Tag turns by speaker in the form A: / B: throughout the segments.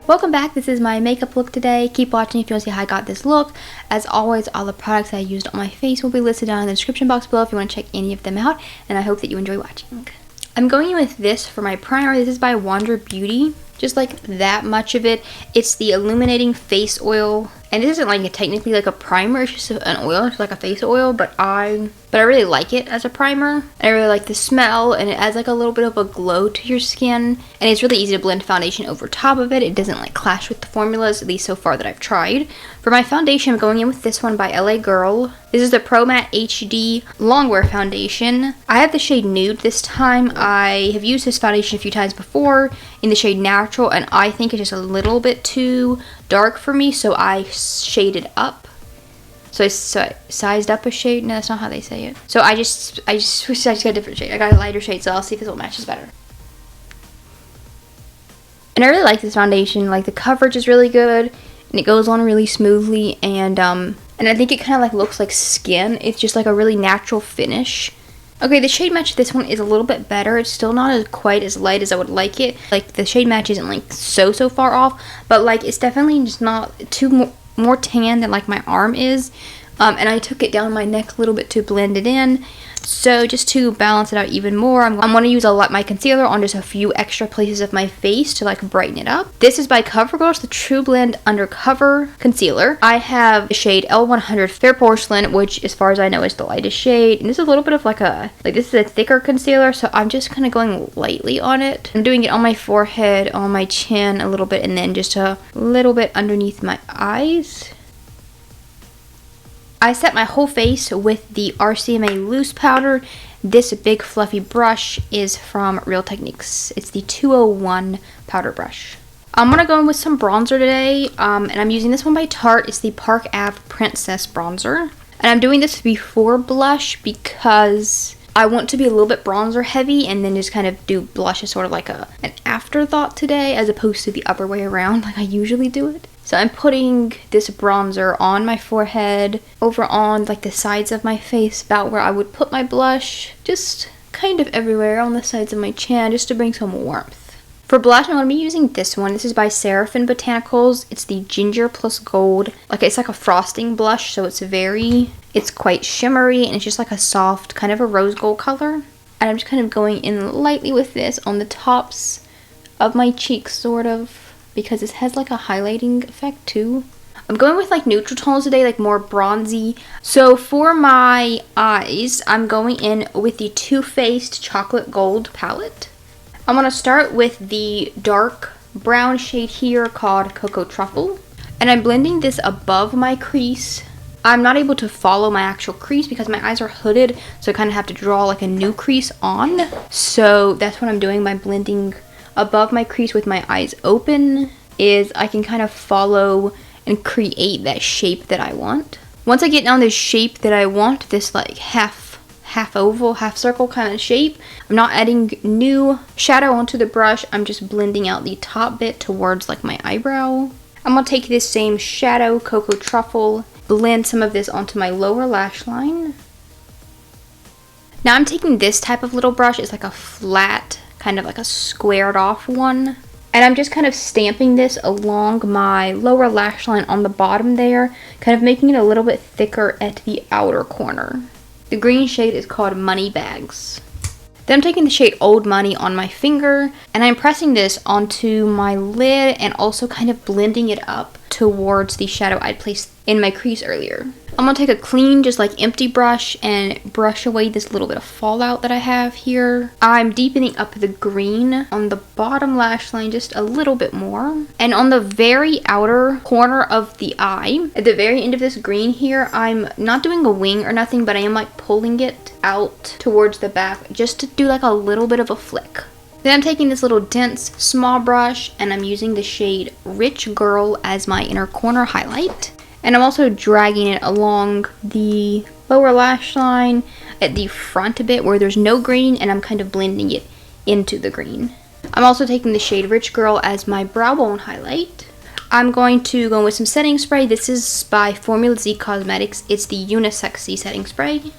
A: Welcome back. This is my makeup look today. Keep watching if you want to see how I got this look. As always, all the products I used on my face will be listed down in the description box below if you want to check any of them out, and I hope that you enjoy watching. I'm going in with this for my primer. This is by Wander Beauty. Just like that much of it. It's the Illuminating Face Oil. And this isn't like technically like a primer, it's just an oil, it's like a face oil, but I really like it as a primer. I really like the smell, and it adds like a little bit of a glow to your skin, and it's really easy to blend foundation over top of it. It doesn't like clash with the formulas, at least so far that I've tried. For my foundation, I'm going in with this one by LA Girl. This is the Pro Matte HD Longwear Foundation. I have the shade Nude this time. I have used this foundation a few times before in the shade Natural, and I think it's just a little bit too dark for me, so I shaded up. So I sized up a shade. No, that's not how they say it. So I just got a different shade. I got a lighter shade, so I'll see if this one matches better. And I really like this foundation. Like, the coverage is really good, and it goes on really smoothly, and I think it kind of like looks like skin. It's just like a really natural finish. Okay, the shade match this one is a little bit better. It's still not quite as light as I would like it. Like, the shade match isn't like so far off, but like it's definitely just not too more tan than like my arm is. And I took it down my neck a little bit to blend it in. So just to balance it out even more, I'm going to use my concealer on just a few extra places of my face to like brighten it up. This is by CoverGirl, it's the trublend Undercover Concealer. I have the shade L100 Fair Porcelain, which as far as I know is the lightest shade. And this is a little bit of this is a thicker concealer, so I'm just kind of going lightly on it. I'm doing it on my forehead, on my chin a little bit, and then just a little bit underneath my eyes. I set my whole face with the RCMA loose powder. This big fluffy brush is from Real Techniques. It's the 201 powder brush. I'm going to go in with some bronzer today, and I'm using this one by Tarte. It's the Park Ave Princess Bronzer. And I'm doing this before blush because I want to be a little bit bronzer heavy and then just kind of do blush as sort of like an afterthought today, as opposed to the other way around like I usually do it. So I'm putting this bronzer on my forehead, over on like the sides of my face, about where I would put my blush, just kind of everywhere on the sides of my chin, just to bring some warmth. For blush, I'm going to be using this one. This is by Seraphine Botanicals. It's the Ginger plus Gold. It's like a frosting blush, so it's quite shimmery, and it's just like a soft, kind of a rose gold color. And I'm just kind of going in lightly with this on the tops of my cheeks, sort of, because this has like a highlighting effect too. I'm going with like neutral tones today, like more bronzy. So for my eyes, I'm going in with the Too Faced Chocolate Gold palette. I'm going to start with the dark brown shade here called Cocoa Truffle. And I'm blending this above my crease. I'm not able to follow my actual crease because my eyes are hooded, so I kind of have to draw like a new crease on. So that's what I'm doing by blending above my crease with my eyes open, is I can kind of follow and create that shape that I want. Once I get down this shape that I want, this like half oval, half circle kind of shape, I'm not adding new shadow onto the brush. I'm just blending out the top bit towards like my eyebrow. I'm going to take this same shadow, Cocoa Truffle, blend some of this onto my lower lash line. Now I'm taking this type of little brush. It's like a flat, kind of like a squared off one. And I'm just kind of stamping this along my lower lash line on the bottom there, kind of making it a little bit thicker at the outer corner. The green shade is called Money Bags. Then I'm taking the shade Old Money on my finger, and I'm pressing this onto my lid and also kind of blending it up towards the shadow I'd placed in my crease earlier. I'm going to take a clean, just like empty brush and brush away this little bit of fallout that I have here. I'm deepening up the green on the bottom lash line just a little bit more. And on the very outer corner of the eye, at the very end of this green here, I'm not doing a wing or nothing, but I am like pulling it out towards the back just to do like a little bit of a flick. Then I'm taking this little dense small brush and I'm using the shade Rich Girl as my inner corner highlight. And I'm also dragging it along the lower lash line at the front a bit where there's no green, and I'm kind of blending it into the green. I'm also taking the shade Rich Girl as my brow bone highlight. I'm going to go with some setting spray. This is by Formula Z Cosmetics. It's the Unisexy setting spray.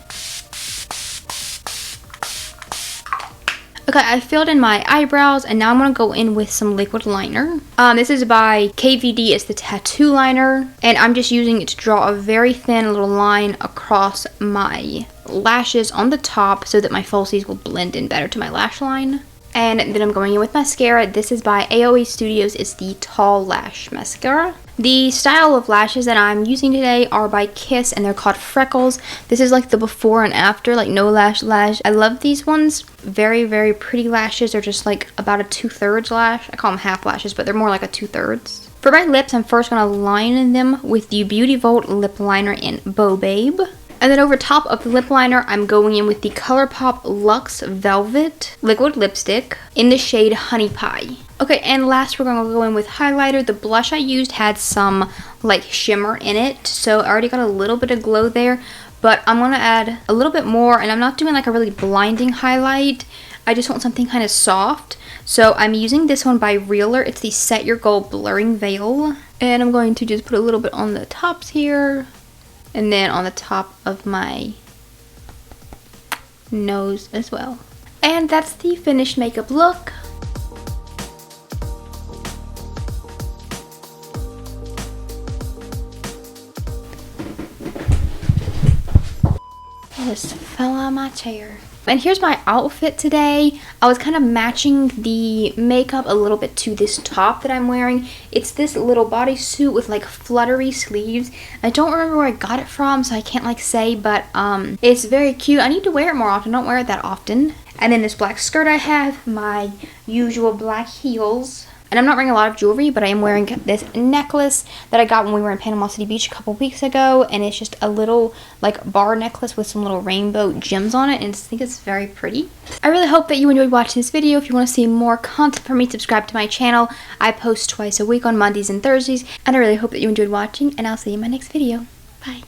A: Okay, Okay, I filled in my eyebrows, and now I'm going to go in with some liquid liner. This is by KVD. It's the tattoo liner, and I'm just using it to draw a very thin little line across my lashes on the top so that my falsies will blend in better to my lash line. And then I'm going in with mascara. This is by AOA Studios. It's the Tall Lash Mascara. The style of lashes that I'm using today are by Kiss, and they're called Freckles. This is like the before and after, like no lash. I love these ones. Very, very pretty lashes. They're just like about a 2/3 lash. I call them half lashes, but they're more like a 2/3. For my lips, I'm first going to line them with the Beauty Vault lip liner in Beau Babe. And then over top of the lip liner, I'm going in with the ColourPop Luxe Velvet Liquid Lipstick in the shade Honey Pie. Okay, and last we're going to go in with highlighter. The blush I used had some like shimmer in it, so I already got a little bit of glow there. But I'm going to add a little bit more, and I'm not doing like a really blinding highlight. I just want something kind of soft. So I'm using this one by Realher. It's the Set Your Goal Blurring Veil. And I'm going to just put a little bit on the tops here. And then on the top of my nose as well. And that's the finished makeup look. I just fell on my chair. And here's my outfit today. I was kind of matching the makeup a little bit to this top that I'm wearing. It's this little bodysuit with like fluttery sleeves. I don't remember where I got it from, so I can't like say, but it's very cute. I need to wear it more often. I don't wear it that often. And then this black skirt I have, my usual black heels. And I'm not wearing a lot of jewelry, but I am wearing this necklace that I got when we were in Panama City Beach a couple weeks ago. And it's just a little like bar necklace with some little rainbow gems on it. And I think it's very pretty. I really hope that you enjoyed watching this video. If you want to see more content from me, subscribe to my channel. I post twice a week on Mondays and Thursdays. And I really hope that you enjoyed watching. And I'll see you in my next video. Bye.